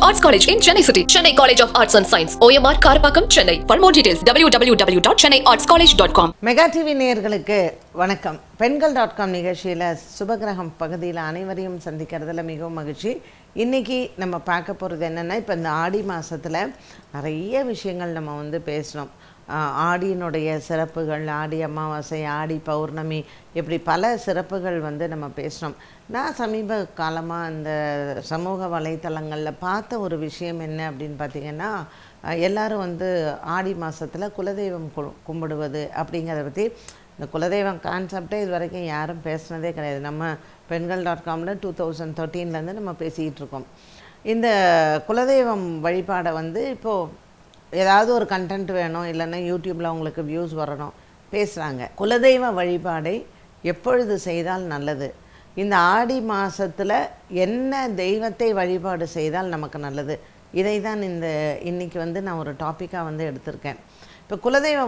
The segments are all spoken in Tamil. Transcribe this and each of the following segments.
Arts College in Chennai City. Chennai College of Arts and Science. OMR Karapakam, Chennai. For more details, www.chennaiartscollege.com. Mega TV நேயர்களுக்கு வணக்கம். பெண்கள்.com நிகழ்ச்சியில் சுபகிரகம் பகுதியில் அனைவரையும் சந்திக்கிறதுல மிகவும் மகிழ்ச்சி. இன்றைக்கி நம்ம பார்க்க போகிறது என்னென்னா, இப்போ இந்த ஆடி மாதத்தில் நிறைய விஷயங்கள் நம்ம பேசணும். ஆடியினுடைய சிறப்புகள், ஆடி அமாவாசை, ஆடி பௌர்ணமி, இப்படி பல சிறப்புகள் நம்ம பேசணும். நான் சமீப காலமாக இந்த சமூக வலைத்தளங்களில் பார்த்த ஒரு விஷயம் என்ன அப்படின்னு பார்த்திங்கன்னா, எல்லோரும் ஆடி மாதத்தில் குலதெய்வம் கும்பிடுவது அப்படிங்கிறத பற்றி. இந்த குலதெய்வம் கான்செப்டே இது வரைக்கும் யாரும் பேசுனதே கிடையாது. நம்ம பெண்கள்.comல 2013 நம்ம பேசிக்கிட்டு இருக்கோம். இந்த குலதெய்வம் வழிபாடை இப்போது ஏதாவது ஒரு கண்டென்ட் வேணும், இல்லைன்னா யூடியூப்பில் அவங்களுக்கு வியூஸ் வரணும், பேசுகிறாங்க. குலதெய்வ வழிபாடை எப்பொழுது செய்தால் நல்லது, இந்த ஆடி மாதத்தில் என்ன தெய்வத்தை வழிபாடு செய்தால் நமக்கு நல்லது, இதை தான் இன்றைக்கி நான் ஒரு டாப்பிக்காக எடுத்திருக்கேன். இப்போ குலதெய்வ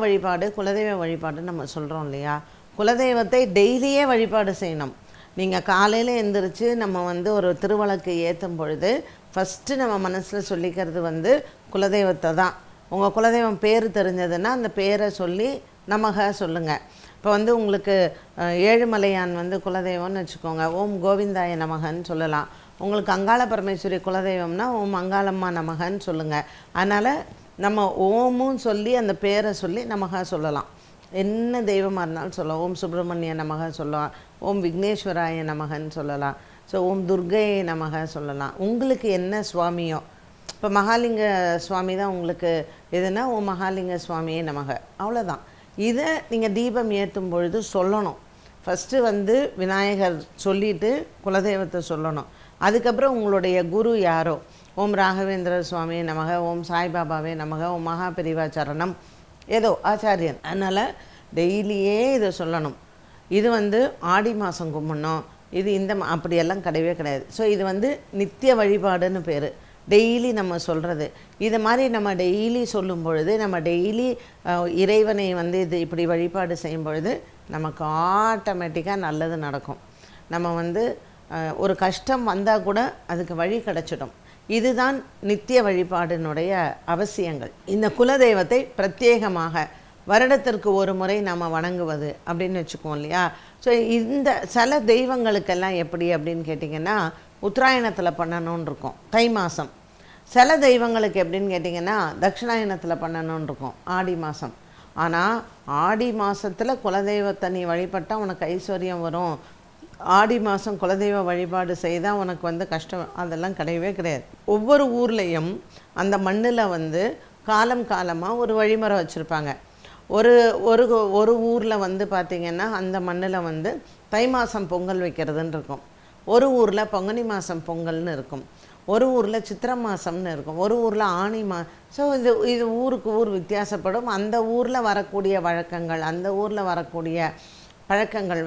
வழிபாடு நம்ம சொல்கிறோம் இல்லையா, குலதெய்வத்தை டெய்லியே வழிபாடு செய்யணும். நீங்கள் காலையில் எழுந்திரிச்சு நம்ம ஒரு திருவிளக்கு ஏற்றும் பொழுது ஃபஸ்ட்டு நம்ம மனசில் சொல்லிக்கிறது குலதெய்வத்தை தான். உங்கள் குலதெய்வம் பேர் தெரிஞ்சதுன்னா அந்த பேரை சொல்லி நமக சொல்லுங்கள். இப்போ உங்களுக்கு ஏழுமலையான் குலதெய்வம்னு வச்சுக்கோங்க, ஓம் கோவிந்தாய நமகன்னு சொல்லலாம். உங்களுக்கு அங்காள பரமேஸ்வரி குலதெய்வம்னா ஓம் அங்காளம்மா நமகன்னு சொல்லுங்கள். அதனால் நம்ம ஓமும் சொல்லி அந்த பேரை சொல்லி நமக சொல்லலாம். என்ன தெய்வமாக இருந்தாலும் சொல்லலாம். ஓம் சுப்பிரமணிய நமக சொல்லலாம், ஓம் விக்னேஸ்வராய நமகன்னு சொல்லலாம், ஸோ ஓம் துர்கையை நமக சொல்லலாம். உங்களுக்கு என்ன சுவாமியோ, இப்போ மகாலிங்க சுவாமி தான் உங்களுக்கு எதுனா ஓம் மகாலிங்க சுவாமியே நமக, அவ்வளோதான். இதை நீங்கள் தீபம் ஏற்றும் பொழுது சொல்லணும். ஃபஸ்ட்டு விநாயகர் சொல்லிவிட்டு குலதெய்வத்தை சொல்லணும். அதுக்கப்புறம் உங்களுடைய குரு யாரோ, ஓம் ராகவேந்திர சுவாமியே நமக, ஓம் சாய்பாபாவே நமக, ஓம் மகாபெரிவா சரணம், ஏதோ ஆச்சாரியன். அதனால் டெய்லியே இதை சொல்லணும். இது ஆடி மாதம் கும்பிடணும், இது அப்படியெல்லாம் கிடையவே கிடையாது. ஸோ இது நித்திய வழிபாடுன்னு பேர். டெய்லி நம்ம சொல்கிறது இது மாதிரி நம்ம டெய்லி சொல்லும் பொழுது, நம்ம டெய்லி இறைவனை இது இப்படி வழிபாடு செய்யும் பொழுது நமக்கு ஆட்டோமேட்டிக்காக நல்லது நடக்கும். நம்ம ஒரு கஷ்டம் வந்தால் கூட அதுக்கு வழி கிடச்சிடும். இதுதான் நித்திய வழிபாடினுடைய அவசியங்கள். இந்த குலதெய்வத்தை பிரத்யேகமாக வருடத்திற்கு ஒரு முறை நாம் வணங்குவது அப்படின்னு வச்சுக்குவோம் இல்லையா. ஸோ இந்த சில தெய்வங்களுக்கெல்லாம் எப்படி அப்படின்னு கேட்டிங்கன்னா, உத்தராயணத்தில் பண்ணணுன்னு இருக்கும், தை மாதம். சில தெய்வங்களுக்கு எப்படின்னு கேட்டிங்கன்னா தட்சிணாயனத்தில் பண்ணணுன்னு இருக்கும், ஆடி மாதம். ஆனால் ஆடி மாதத்தில் குலதெய்வத்தை நீ வழிபட்டால் உனக்கு ஐஸ்வர்யம் வரும், ஆடி மாதம் குலதெய்வ வழிபாடு செய்தால் உனக்கு கஷ்டம், அதெல்லாம் கிடையவே கிடையாது. ஒவ்வொரு ஊர்லேயும் அந்த மண்ணில் காலம் காலமாக ஒரு வழிமுறை வச்சுருப்பாங்க. ஒரு ஒரு ஒரு ஊரில் பார்த்திங்கன்னா அந்த மண்ணில் தை மாதம் பொங்கல் வைக்கிறதுன்னு இருக்கும், ஒரு ஊரில் பங்குனி மாதம் பொங்கல்னு இருக்கும், ஒரு ஊரில் சித்திரை மாதம்னு இருக்கும், ஒரு ஊரில் ஆனி ஸோ இது ஊருக்கு ஊர் வித்தியாசப்படும். அந்த ஊரில் வரக்கூடிய வழக்கங்கள், அந்த ஊரில் வரக்கூடிய பழக்கங்கள்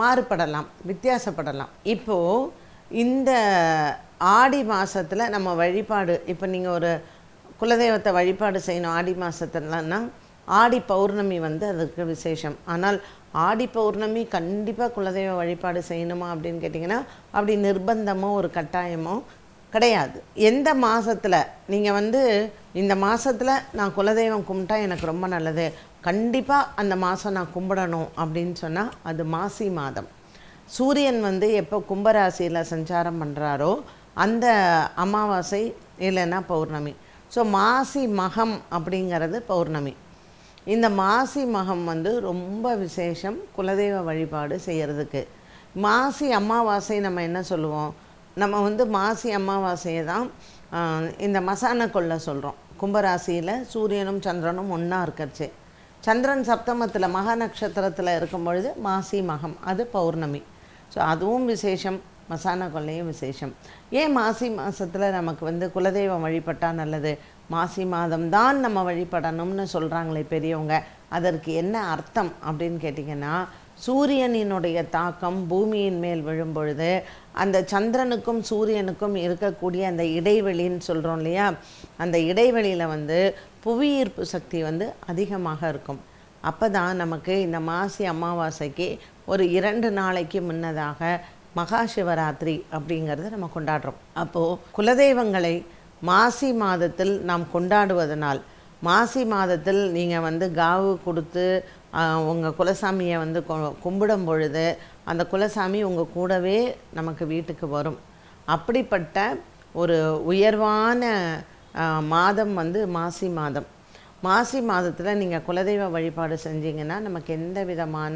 மாறுபடலாம், வித்தியாசப்படலாம். இப்போது இந்த ஆடி மாதத்தில் நம்ம வழிபாடு, இப்போ நீங்கள் ஒரு குலதெய்வத்தை வழிபாடு செய்யணும் ஆடி மாதத்துலன்னா, ஆடி பௌர்ணமி அதுக்கு விசேஷம். ஆனால் ஆடி பௌர்ணமி கண்டிப்பாக குலதெய்வ வழிபாடு செய்யணுமா அப்படின்னு கேட்டிங்கன்னா அப்படி நிர்பந்தமோ ஒரு கட்டாயமோ கிடையாது. எந்த மாதத்தில் நீங்கள் இந்த மாதத்தில் நான் குலதெய்வம் கும்பிட்டா எனக்கு ரொம்ப நல்லது, கண்டிப்பாக அந்த மாதம் நான் கும்பிடணும் அப்படின்னு சொன்னால் அது மாசி மாதம். சூரியன் எப்போ கும்பராசியில் சஞ்சாரம் பண்ணுறாரோ அந்த அமாவாசை இல்லைன்னா பௌர்ணமி. ஸோ மாசி மகம் அப்படிங்கிறது பௌர்ணமி. இந்த மாசி மகம் ரொம்ப விசேஷம் குலதெய்வ வழிபாடு செய்கிறதுக்கு. மாசி அமாவாசை நம்ம என்ன சொல்லுவோம், நம்ம மாசி அமாவாசையை தான் இந்த மசான கொள்ளை சொல்கிறோம். கும்பராசியில் சூரியனும் சந்திரனும் ஒன்றா இருக்கிறச்சு, சந்திரன் சப்தமத்தில் மகா நட்சத்திரத்தில் இருக்கும் பொழுது மாசி மகம், அது பௌர்ணமி. ஸோ அதுவும் விசேஷம், மசான கொள்ளையும் விசேஷம். ஏன் மாசி மாதத்தில் நமக்கு குலதெய்வம் வழிபட்டால் நல்லது, மாசி மாதம்தான் நம்ம வழிபடணும்னு சொல்கிறாங்களே பெரியவங்க, அதற்கு என்ன அர்த்தம் அப்படின்னு கேட்டிங்கன்னா, சூரியனினுடைய தாக்கம் பூமியின் மேல் விழும்பொழுது அந்த சந்திரனுக்கும் சூரியனுக்கும் இருக்கக்கூடிய அந்த இடைவெளின்னு சொல்கிறோம் இல்லையா, அந்த இடைவெளியில் புவியீர்ப்பு சக்தி அதிகமாக இருக்கும். அப்போ தான் நமக்கு இந்த மாசி அமாவாசைக்கு ஒரு 2 நாளைக்கு முன்னதாக மகா சிவராத்திரி அப்படிங்கிறத நம்ம கொண்டாடுறோம். அப்போது குலதெய்வங்களை மாசி மாதத்தில் நாம் கொண்டாடுவதனால், மாசி மாதத்தில் நீங்கள் வந்து காவு கொடுத்து உங்கள் குலசாமியை வந்து கும்பிடும் பொழுது அந்த குலசாமி உங்கள் கூடவே நமக்கு வீட்டுக்கு வரும். அப்படிப்பட்ட ஒரு உயர்வான மாதம் வந்து மாசி மாதம். மாசி மாதத்தில் நீங்கள் குலதெய்வ வழிபாடு செஞ்சீங்கன்னா நமக்கு எந்த விதமான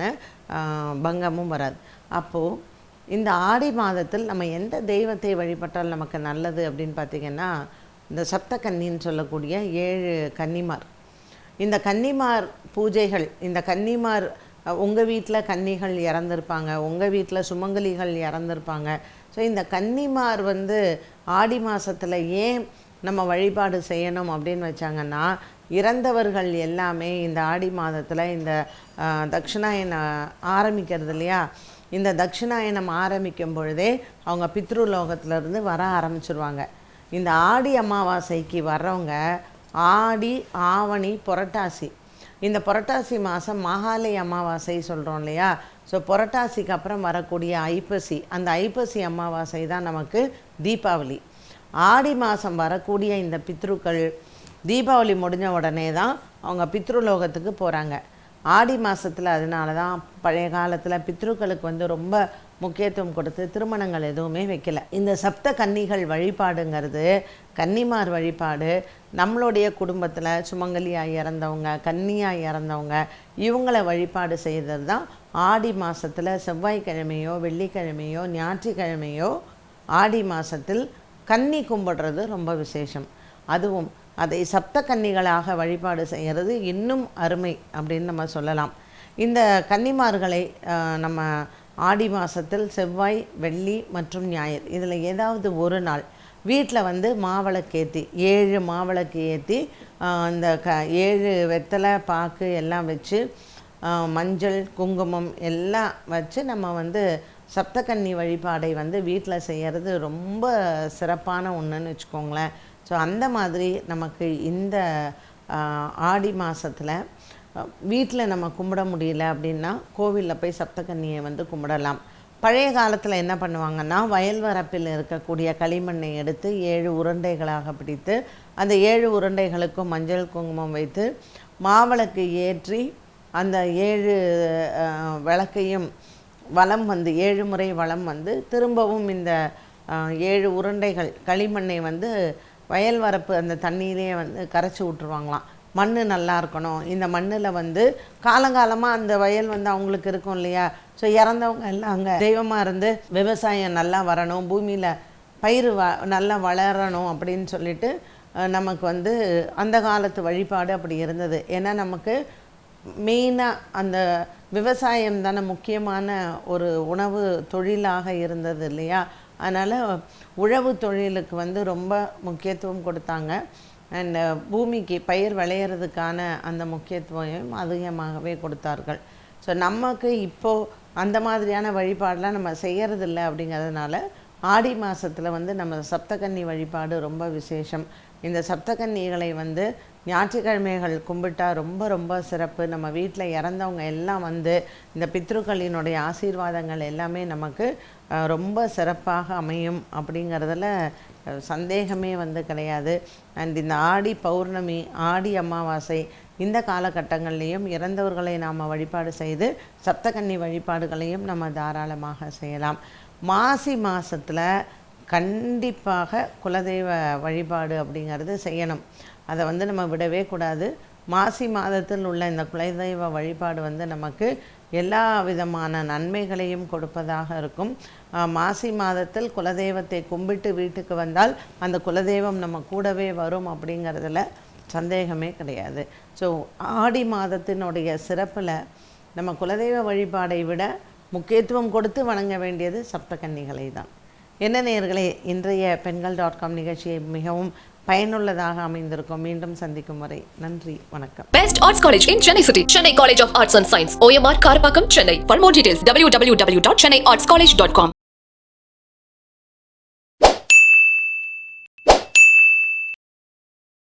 பங்கமும் வராது. அப்போது இந்த ஆடி மாதத்தில் நம்ம எந்த தெய்வத்தை வழிபட்டால் நமக்கு நல்லது அப்படின்னு பார்த்திங்கன்னா, இந்த சப்த கன்னின்னு சொல்லக்கூடிய 7 கன்னிமார். இந்த கன்னிமார் பூஜைகள், இந்த கன்னிமார் உங்கள் வீட்டில் கன்னிகள் இறந்துருப்பாங்க, உங்கள் வீட்டில் சுமங்கலிகள் இறந்துருப்பாங்க. ஸோ இந்த கன்னிமார் வந்து ஆடி மாதத்தில் ஏன் நம்ம வழிபாடு செய்யணும் அப்படின்னு வச்சாங்கன்னா, இறந்தவர்கள் எல்லாமே இந்த ஆடி மாதத்தில் இந்த தட்சிணாயனம் ஆரம்பிக்கிறது இல்லையா, இந்த தட்சிணாயனம் ஆரம்பிக்கும் பொழுதே அவங்க பித்ருலோகத்திலேருந்து வர ஆரம்பிச்சிருவாங்க. இந்த ஆடி அமாவாசைக்கு வர்றவங்க ஆடி, ஆவணி, புரட்டாசி, இந்த புரட்டாசி மாதம் மாகாளி அமாவாசை சொல்கிறோம் இல்லையா. ஸோ புரட்டாசிக்கு அப்புறம் வரக்கூடிய ஐப்பசி, அந்த ஐப்பசி அமாவாசை தான் நமக்கு தீபாவளி. ஆடி மாதம் வரக்கூடிய இந்த பித்ருக்கள் தீபாவளி முடிஞ்ச உடனே தான் அவங்க பித்ருலோகத்துக்கு போகிறாங்க. ஆடி மாதத்தில் அதனால தான் பழைய காலத்தில் பித்ருக்களுக்கு வந்து ரொம்ப முக்கியத்துவம் கொடுத்து திருமணங்கள் எதுவுமே வைக்கல. இந்த சப்த கன்னிகள் வழிபாடுங்கிறது, கன்னிமார் வழிபாடு, நம்மளுடைய குடும்பத்தில் சுமங்கலியாக இறந்தவங்க, கன்னியாக இறந்தவங்க, இவங்களை வழிபாடு செய்கிறது தான் ஆடி மாதத்தில் செவ்வாய்க்கிழமையோ வெள்ளிக்கிழமையோ ஞாயிற்றுக்கிழமையோ ஆடி மாதத்தில் கன்னி கும்பிடுறது ரொம்ப விசேஷம். அதுவும் அதை சப்த கன்னிகளாக வழிபாடு செய்கிறது இன்னும் அருமை அப்படின்னு நம்ம சொல்லலாம். இந்த கன்னிமார்களை நம்ம ஆடி மாதத்தில் செவ்வாய், வெள்ளி மற்றும் ஞாயிறு இதில் ஏதாவது ஒரு நாள் வீட்டில் வந்து மாவிளக்கு 7 மாவிளக்கு ஏற்றி இந்த 7 வெத்தலை பாக்கு எல்லாம் வச்சு மஞ்சள் குங்குமம் எல்லாம் வச்சு நம்ம வந்து சப்தகன்னி வழிபாடை வந்து வீட்டில் செய்கிறது ரொம்ப சிறப்பான ஒன்றுன்னு வச்சுக்கோங்களேன். ஸோ அந்த மாதிரி நமக்கு இந்த ஆடி மாதத்தில் வீட்டில் நம்ம கும்பிட முடியல அப்படின்னா கோவிலில் போய் சப்தகன்னியை வந்து கும்பிடலாம். பழைய காலத்தில் என்ன பண்ணுவாங்கன்னா, வயல் வரப்பில் இருக்கக்கூடிய களிமண்ணை எடுத்து 7 உருண்டைகளாக பிடித்து அந்த 7 உருண்டைகளுக்கும் மஞ்சள் குங்குமம் வைத்து மாவிளக்கு ஏற்றி அந்த 7 விளக்கையும் வலம் வந்து 7 முறை வலம் வந்து திரும்பவும் இந்த 7 உருண்டைகள் களிமண்ணை வந்து வயல் வரப்பு அந்த தண்ணீரே வந்து கரைச்சி விட்ருவாங்களாம். மண் நல்லா இருக்கணும், இந்த மண்ணில் வந்து காலங்காலமாக அந்த வயல் வந்து அவங்களுக்கு இருக்கும் இல்லையா. ஸோ இறந்தவங்க எல்லாம் அங்கே தெய்வமாக இருந்து விவசாயம் நல்லா வரணும், பூமியில் பயிர் நல்லா வளரணும் அப்படின்னு சொல்லிட்டு நமக்கு வந்து அந்த காலத்து வழிபாடு அப்படி இருந்தது. ஏன்னா நமக்கு மெயினாக அந்த விவசாயம் தானே முக்கியமான ஒரு உணவு தொழிலாக இருந்தது இல்லையா. அதனால் உழவு தொழிலுக்கு வந்து ரொம்ப முக்கியத்துவம் கொடுத்தாங்க. அண்ட் பூமிக்கு பயிர் விளையிறதுக்கான அந்த முக்கியத்துவம் அதிகமாகவே கொடுத்தார்கள். ஸோ நமக்கு இப்போது அந்த மாதிரியான வழிபாடெலாம் நம்ம செய்கிறதில்ல. அப்படிங்கிறதுனால ஆடி மாதத்தில் வந்து நம்ம சப்தகன்னி வழிபாடு ரொம்ப விசேஷம். இந்த சப்தகன்னிகளை வந்து ஞாயிற்றுக்கிழமைகள் கும்பிட்டா ரொம்ப ரொம்ப சிறப்பு. நம்ம வீட்டில் இறந்தவங்க எல்லாம் வந்து இந்த பித்ருக்களினுடைய ஆசீர்வாதங்கள் எல்லாமே நமக்கு ரொம்ப சிறப்பாக அமையும் அப்படிங்கிறதுல சந்தேகமே வந்து கிடையாது. அண்ட் இந்த ஆடி பௌர்ணமி, ஆடி அமாவாசை இந்த காலகட்டங்கள்லேயும் இறந்தவர்களை நாம் வழிபாடு செய்து சப்தகன்னி வழிபாடுகளையும் நம்ம தாராளமாக செய்யலாம். மாசி மாதத்தில் கண்டிப்பாக குலதெய்வ வழிபாடு அப்படிங்கிறது செய்யணும். அதை வந்து நம்ம விடவே கூடாது. மாசி மாதத்தில் உள்ள இந்த குலதெய்வ வழிபாடு வந்து நமக்கு எல்லா விதமான நன்மைகளையும் கொடுப்பதாக இருக்கும். மாசி மாதத்தில் குலதெய்வத்தை கும்பிட்டு வீட்டுக்கு வந்தால் அந்த குலதெய்வம் நம்ம கூடவே வரும் அப்படிங்கிறதுல சந்தேகமே கிடையாது. ஸோ ஆடி மாதத்தினுடைய சிறப்பில் நம்ம குலதெய்வ வழிபாடை விட முக்கியத்துவம் கொடுத்து வணங்க வேண்டியது சப்தகன்னிகளை தான். என்ன நேயர்களே, இன்றைய பெண்கள்.com நிகழ்ச்சியை மிகவும் பயனுள்ளதாக அமைந்திருக்கும். மீண்டும் சந்திக்கும் வரை நன்றி, வணக்கம். Best Arts College in Chennai City. Chennai College of Arts and Science. OMR Karpakkam, Chennai. For more details, www.chennaiartscollege.com.